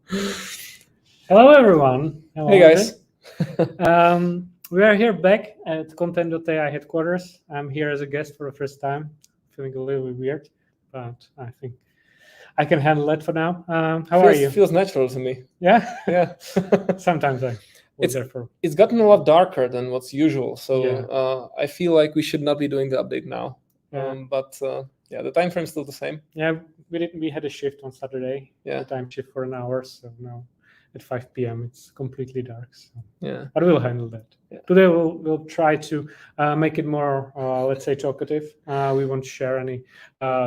Hello, everyone. Hello, Hey guys. We are here back at Content.ai headquarters. I'm here as a guest for the first time. Feeling a little bit weird, but I think I can handle it for now. How are you? Feels natural to me. Yeah. Yeah. Sometimes I was it's there for. it's gotten a lot darker than what's usual, so Yeah. I feel like we should not be doing the update now. Yeah. But yeah, the time frame is still the same. Yeah, we had a shift on Saturday. Yeah. The time shift for an hour, so now at 5 p.m. it's completely dark. So. Yeah. But we'll handle that. Yeah. Today we'll try to make it more, let's say, talkative. We won't share any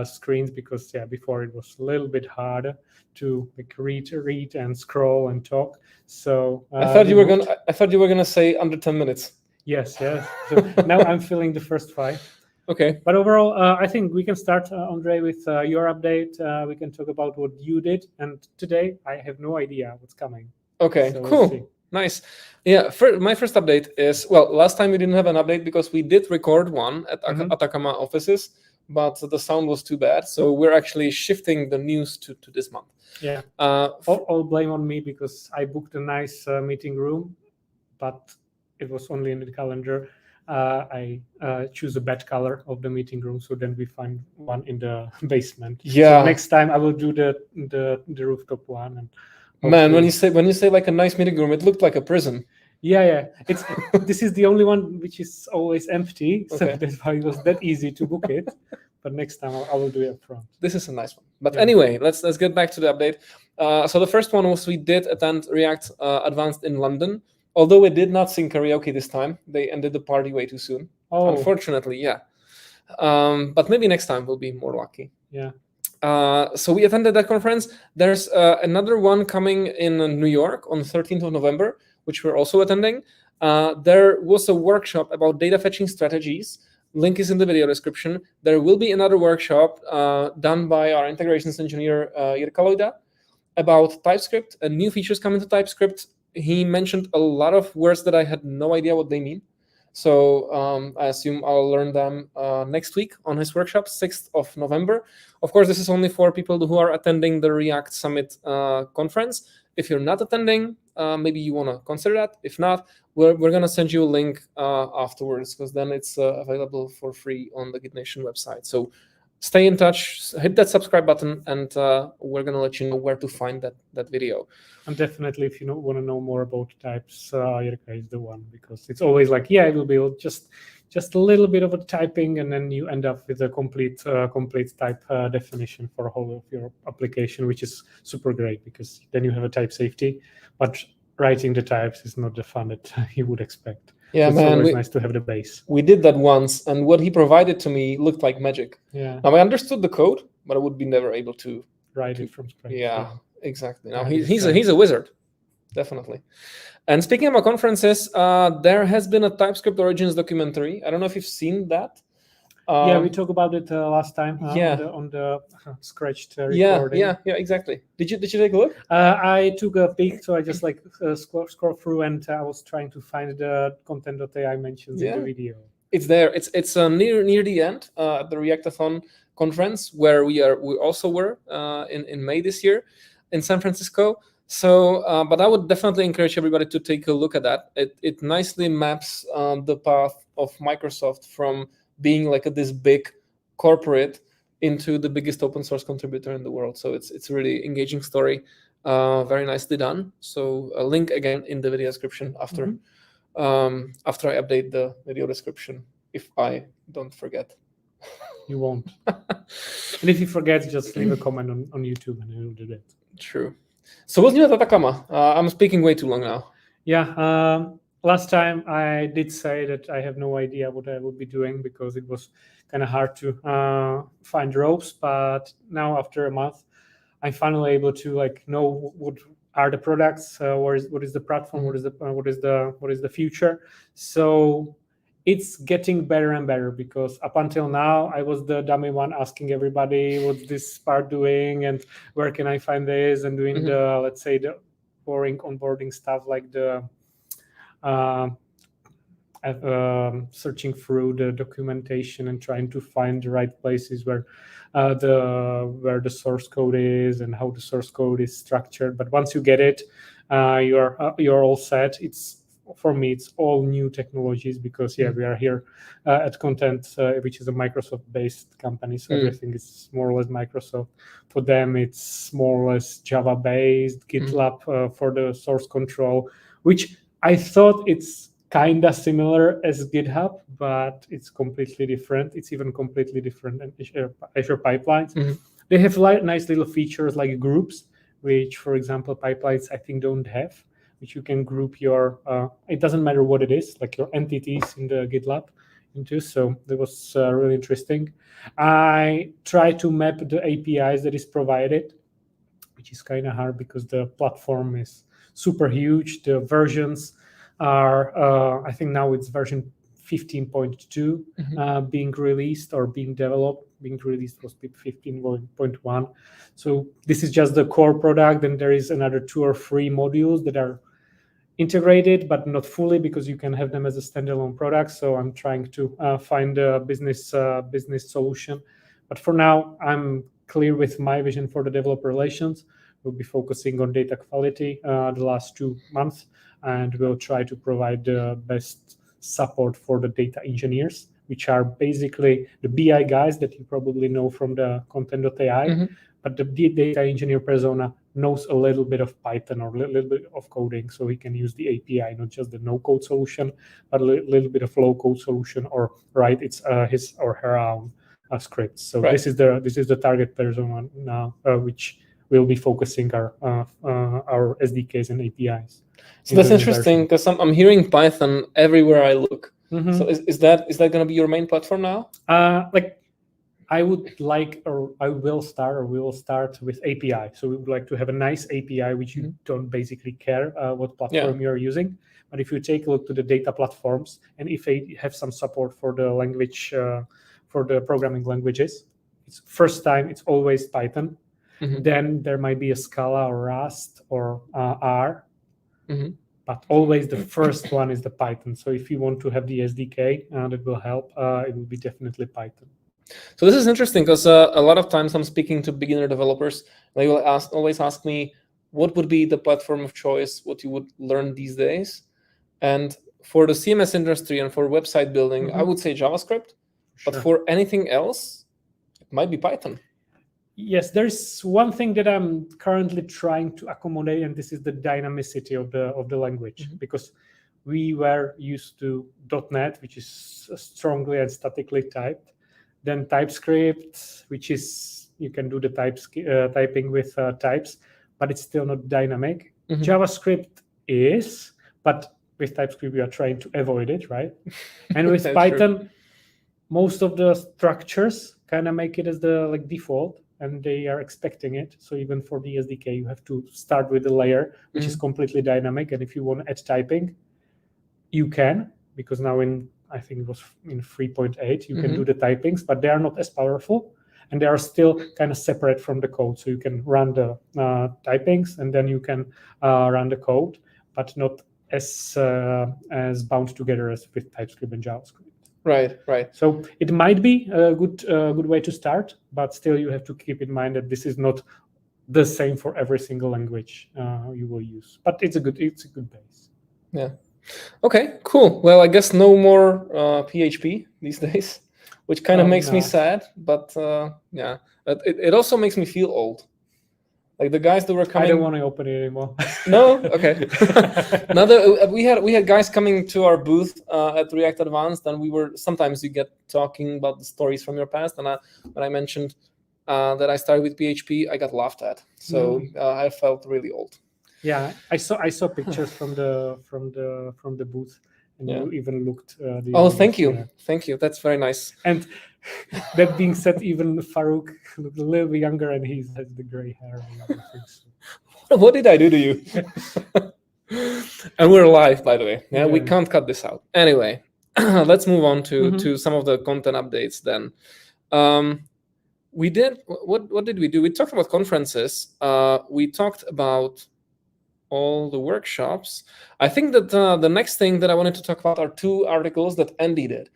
screens because before it was a little bit harder to like read and scroll and talk. So I thought you were gonna say under 10 minutes. Yes. So now I'm feeling the first 5. Okay. But overall, I think we can start, Ondrej, with your update. We can talk about what you did. And today, I have no idea what's coming. Okay, So cool. we'll see. Nice. Yeah, my first update is, well, last time we didn't have an update because we did record one at Atacama offices, but the sound was too bad. So we're actually shifting the news to this month. Yeah. All blame on me because I booked a nice meeting room, but it was only in the calendar. I choose a bad color of the meeting room, so then we find one in the basement. Yeah. So next time I will do the rooftop one. And man, when you say like a nice meeting room, it looked like a prison. Yeah. It's this is the only one which is always empty, so Okay. that's why it was that easy to book it. But next time I will do it up front. This is a nice one. But anyway, let's get back to the update. So the first one was we did attend React Advanced in London. Although we did not sing karaoke this time, they ended the party way too soon. Oh. Unfortunately, yeah. But maybe next time we'll be more lucky. Yeah. So we attended that conference. There's another one coming in New York on the 13th of November, which we're also attending. There was a workshop about data fetching strategies. Link is in the video description. There will be another workshop done by our integrations engineer, Jirka Lojda, about TypeScript and new features coming to TypeScript. He mentioned a lot of words that I had no idea what they mean. So I assume I'll learn them next week on his workshop, 6th of November. Of course, this is only for people who are attending the React Summit conference. If you're not attending, maybe you want to consider that. If not, we're going to send you a link afterwards, because then it's available for free on the Git Nation website. So stay in touch, hit that subscribe button, and we're going to let you know where to find that video. And definitely, if you want to know more about types, Jirka is the one, because it's always like, it will be just a little bit of a typing, and then you end up with a complete type definition for a whole of your application, which is super great, because then you have a type safety. But writing the types is not the fun that you would expect. Yeah, so it's always nice to have the base. We did that once, and what he provided to me looked like magic. Yeah. Now I understood the code, but I would be never able to write it from scratch. Yeah, exactly. Now he's a wizard, definitely. And speaking about conferences, there has been a TypeScript Origins documentary. I don't know if you've seen that. We talked about it last time. On the scratched recording. Yeah, exactly. Did you take a look? I took a peek, so I just scroll through, and I was trying to find the content.ai mentions in the video. It's there. It's near the end at the Reactathon conference, where we also were in May this year in San Francisco. So, but I would definitely encourage everybody to take a look at that. It nicely maps the path of Microsoft from being like this big corporate into the biggest open source contributor in the world. So it's a really engaging story, very nicely done. So a link again in the video description after I update the video description, if I don't forget. You won't. And if you forget, just leave a comment on YouTube and we'll do that. True. So what's new at Atacama? I'm speaking way too long now. Yeah. Last time I did say that I have no idea what I will be doing, because it was kind of hard to find ropes. But now, after a month, I'm finally able to know what are the products, what is the platform, what is the future. So it's getting better and better, because up until now I was the dummy one asking everybody what's this part doing and where can I find this, and doing the, let's say, the boring onboarding stuff, like the searching through the documentation and trying to find the right places where the source code is and how the source code is structured. But once you get it, you're all set. For me, it's all new technologies because we are here at Content, which is a Microsoft-based company, so everything is more or less Microsoft. For them, it's more or less Java-based, GitLab for the source control, which I thought it's kind of similar as GitHub, but it's completely different. It's even completely different than Azure pipelines. They have nice little features like groups, which, for example, pipelines I think don't have, which you can group your, it doesn't matter what it is, like your entities in the GitLab into. So that was really interesting. I try to map the APIs that is provided, which is kind of hard because the platform is super huge. The versions are, I think now it's version 15.2 being released or being developed. Being released was 15.1. So this is just the core product. Then there is another 2 or 3 modules that are integrated, but not fully because you can have them as a standalone product. So I'm trying to find a business solution. But for now, I'm clear with my vision for the developer relations. We'll be focusing on data quality the last 2 months, and we'll try to provide the best support for the data engineers, which are basically the BI guys that you probably know from the content.ai. But the data engineer persona knows a little bit of Python or a little bit of coding, so he can use the API, not just the no-code solution, but a little bit of low-code solution, or write his or her own scripts. So this is the target persona now, which will be focusing our SDKs and APIs. So that's interesting because I'm hearing Python everywhere I look. So is that going to be your main platform now? I would like, or I will start, or we will start with API. So we would like to have a nice API, which you don't basically care what platform you're using. But if you take a look to the data platforms, and if they have some support for the language, for the programming languages, it's first time, it's always Python. Then there might be a Scala or Rust or R. But always the first one is the Python. So if you want to have the SDK that will help, it will be definitely Python. So this is interesting because a lot of times I'm speaking to beginner developers. They will always ask me, what would be the platform of choice, what you would learn these days? And for the CMS industry and for website building, I would say JavaScript. But for anything else, it might be Python. Yes, there's one thing that I'm currently trying to accommodate, and this is the dynamicity of the language, because we were used to .NET, which is strongly and statically typed. Then TypeScript, which is, you can do the typing with types, but it's still not dynamic. JavaScript is, but with TypeScript we are trying to avoid it, right? And with Python, most of the structures kind of make it as the default, and they are expecting it. So even for the SDK, you have to start with a layer which is completely dynamic. And if you want to add typing, you can, because now I think it was in 3.8, you can do the typings, but they are not as powerful, and they are still kind of separate from the code. So you can run the typings, and then you can run the code, but not as bound together as with TypeScript and JavaScript. Right. So it might be a good way to start, but still you have to keep in mind that this is not the same for every single language you will use. But it's a good base. Yeah. Okay, cool. Well, I guess no more PHP these days, which kind of makes me sad. But yeah, it also makes me feel old. Like the guys that were coming. I don't want to open it anymore. No, okay. Now we had guys coming to our booth at React Advanced, and sometimes you get talking about the stories from your past. And when I mentioned that I started with PHP, I got laughed at. So I felt really old. Yeah, I saw pictures from the booth, and you even looked. Thank you. That's very nice. And that being said, even Farouk looked a little bit younger, and he has the gray hair and everything. So. What did I do to you? And we're live, by the way. Yeah, we can't cut this out. Anyway, let's move on to some of the content updates then. We did what did we do? We talked about conferences. We talked about all the workshops. I think that the next thing that I wanted to talk about are 2 articles that Andy did.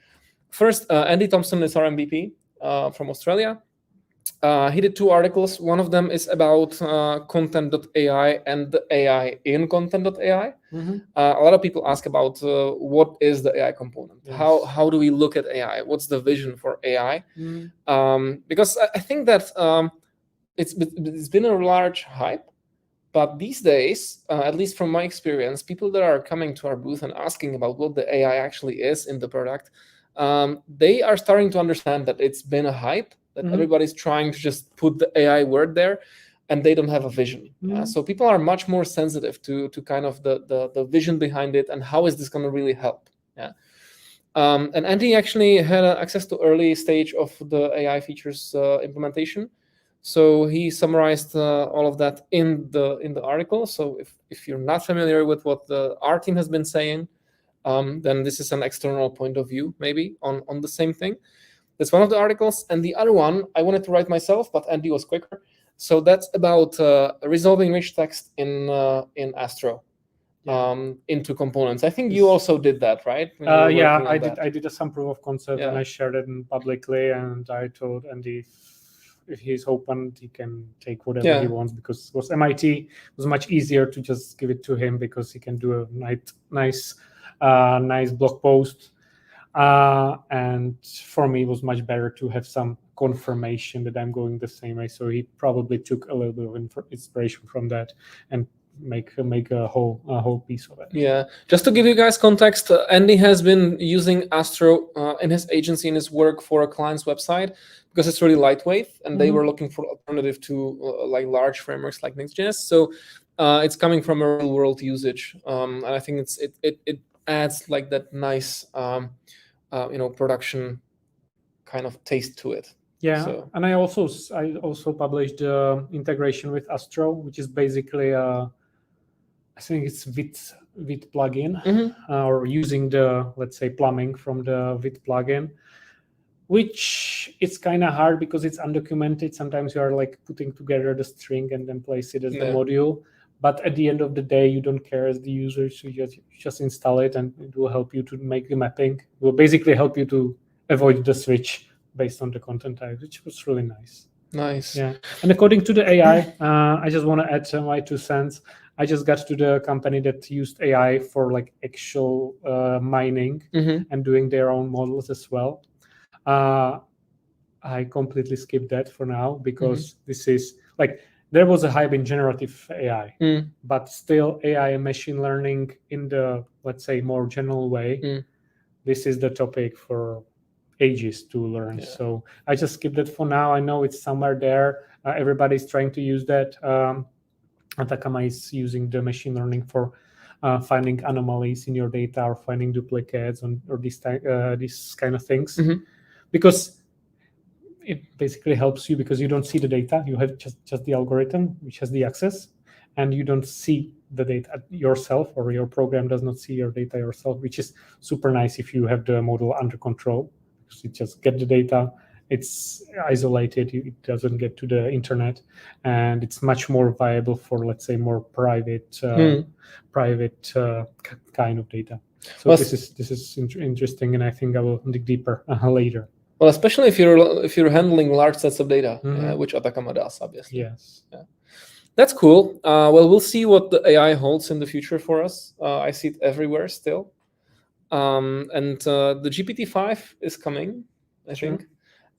First, Andy Thompson is our MVP from Australia. He did 2 articles. One of them is about content.ai and the AI in content.ai. A lot of people ask about what is the AI component? Yes. How do we look at AI? What's the vision for AI? Because I think that it's been a large hype, but these days, at least from my experience, people that are coming to our booth and asking about what the AI actually is in the product, they are starting to understand that it's been a hype, that everybody's trying to just put the AI word there, and they don't have a vision. So people are much more sensitive to kind of the vision behind it and how is this going to really help. And Andy actually had access to early stage of the AI features implementation. So he summarized all of that in the article. So if you're not familiar with what our team has been saying, then this is an external point of view, maybe on the same thing. That's one of the articles, and the other one I wanted to write myself, but Andy was quicker. So that's about resolving rich text in Astro into components. I think you also did that, right? Yeah, I did some proof of concept, and I shared it publicly, and I told Andy if he's open, he can take whatever he wants, because it was MIT. It was much easier to just give it to him because he can do a nice blog post. And for me, it was much better to have some confirmation that I'm going the same way. So he probably took a little bit of inspiration from that and make a whole piece of it. Yeah, just to give you guys context, Andy has been using Astro in his agency, in his work for a client's website, because it's really lightweight, and they were looking for alternative to like large frameworks like Next.js. So it's coming from a real world usage, and I think it adds like that nice production kind of taste to it. Yeah, so. And I also published the integration with Astro, which is basically I think it's Vite plugin, or using the, let's say, plumbing from the Vite plugin, which it's kind of hard because it's undocumented. Sometimes you are like putting together the string and then place it as the module. But at the end of the day, you don't care as the user, so you just install it, and it will help you to make the mapping. It will basically help you to avoid the switch based on the content type, which was really nice. Nice. Yeah. And according to the AI, I just want to add my 2 cents. I just got to the company that used AI for like actual mining and doing their own models as well. I completely skipped that for now because this is like, there was a hype in generative AI, but still AI and machine learning in the, let's say, more general way. This is the topic for ages to learn. Yeah. So I just skipped it for now. I know it's somewhere there. Everybody's trying to use that. Atacama is using the machine learning for finding anomalies in your data or finding duplicates or these kind of things. Because it basically helps you, because you don't see the data. You have just the algorithm which has the access, and you don't see the data yourself, or your program does not see your data yourself, which is super nice if you have the model under control. You just get the data, it's isolated, it doesn't get to the internet, and it's much more viable for, let's say, more private kind of data. So well, this is interesting, and I think I will dig deeper later. Well, especially if you're handling large sets of data, which Atacama does, obviously. Yes. Yeah. That's cool. Well, we'll see what the AI holds in the future for us. I see it everywhere still. And the GPT-5 is coming, I think.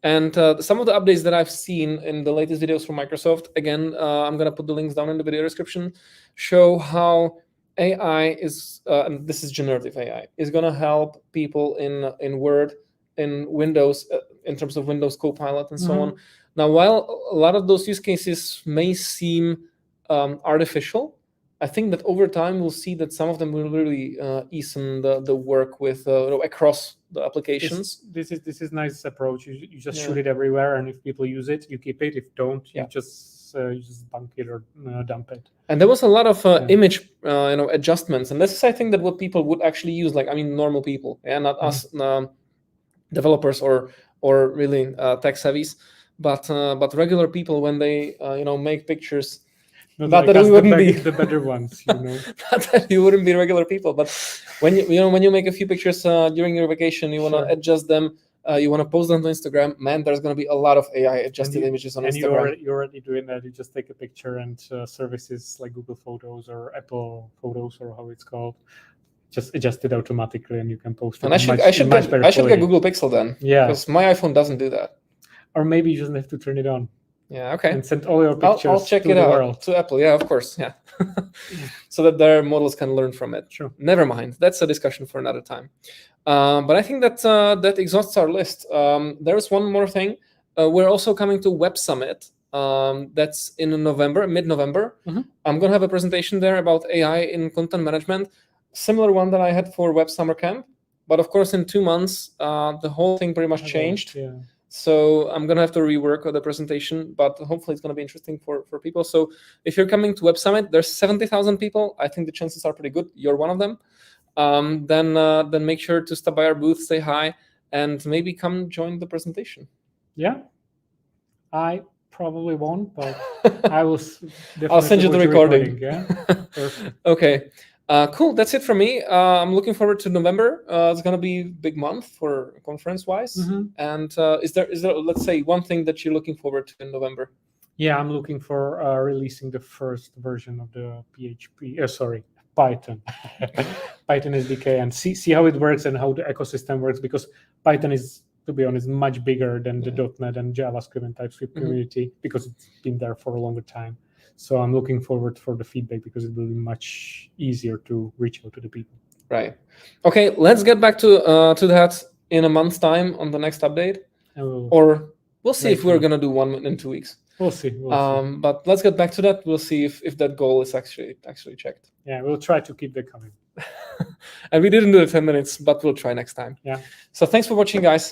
And some of the updates that I've seen in the latest videos from Microsoft, again, I'm going to put the links down in the video description, show how AI is, and this is generative AI, is going to help people in Word, in Windows, in terms of Windows Copilot and so on. Now, while a lot of those use cases may seem artificial, I think that over time we'll see that some of them will really ease the work with across the applications. This is nice approach. You just shoot it everywhere, and if people use it, you keep it. If don't, you just bunk it or dump it. And there was a lot of image adjustments, and this is, I think, that what people would actually use. Like, I mean, normal people, not us developers or really tech savvies, but regular people, when they make pictures. Not that us, we wouldn't be the better ones, you know. Not that you wouldn't be regular people, but when you make a few pictures during your vacation, you want to adjust them. You want to post them to Instagram. Man, there's going to be a lot of AI adjusted images on Instagram. And you're already doing that. You just take a picture, and services like Google Photos or Apple Photos, or how it's called, just adjust it automatically, and you can post it. And I should get Google Pixel then. Yeah, because my iPhone doesn't do that. Or maybe you just have to turn it on. Yeah, okay. And send all your pictures I'll check it out to Apple. Yeah, of course. Yeah. So that their models can learn from it. Sure. Never mind. That's a discussion for another time. But I think that exhausts our list. There's one more thing. We're also coming to Web Summit. That's in November, mid-November. Mm-hmm. I'm going to have a presentation there about AI in content management. Similar one that I had for Web Summer Camp. But of course, in 2 months, the whole thing pretty much changed. Yeah. So I'm going to have to rework the presentation, but hopefully it's going to be interesting for people. So if you're coming to Web Summit, there's 70,000 people. I think the chances are pretty good. You're one of them. Then make sure to stop by our booth, say hi, and maybe come join the presentation. Yeah. I probably won't, but I will definitely I'll send you the recording. Yeah. Perfect. Okay. Cool. That's it for me. I'm looking forward to November. It's gonna be a big month for conference-wise. Mm-hmm. And is there let's say one thing that you're looking forward to in November? Yeah, I'm looking for releasing the first version of the Python Python SDK, and see how it works and how the ecosystem works, because Python is, to be honest, much bigger than the .NET and JavaScript and TypeScript community, because it's been there for a longer time. So I'm looking forward for the feedback, because it will be much easier to reach out to the people. Right. Okay, let's get back to that in a month's time on the next update. Or we'll see if we're going to do one in 2 weeks. We'll see. But let's get back to that. We'll see if that goal is actually checked. Yeah, we'll try to keep that coming. And we didn't do the 10 minutes, but we'll try next time. Yeah. So thanks for watching, guys.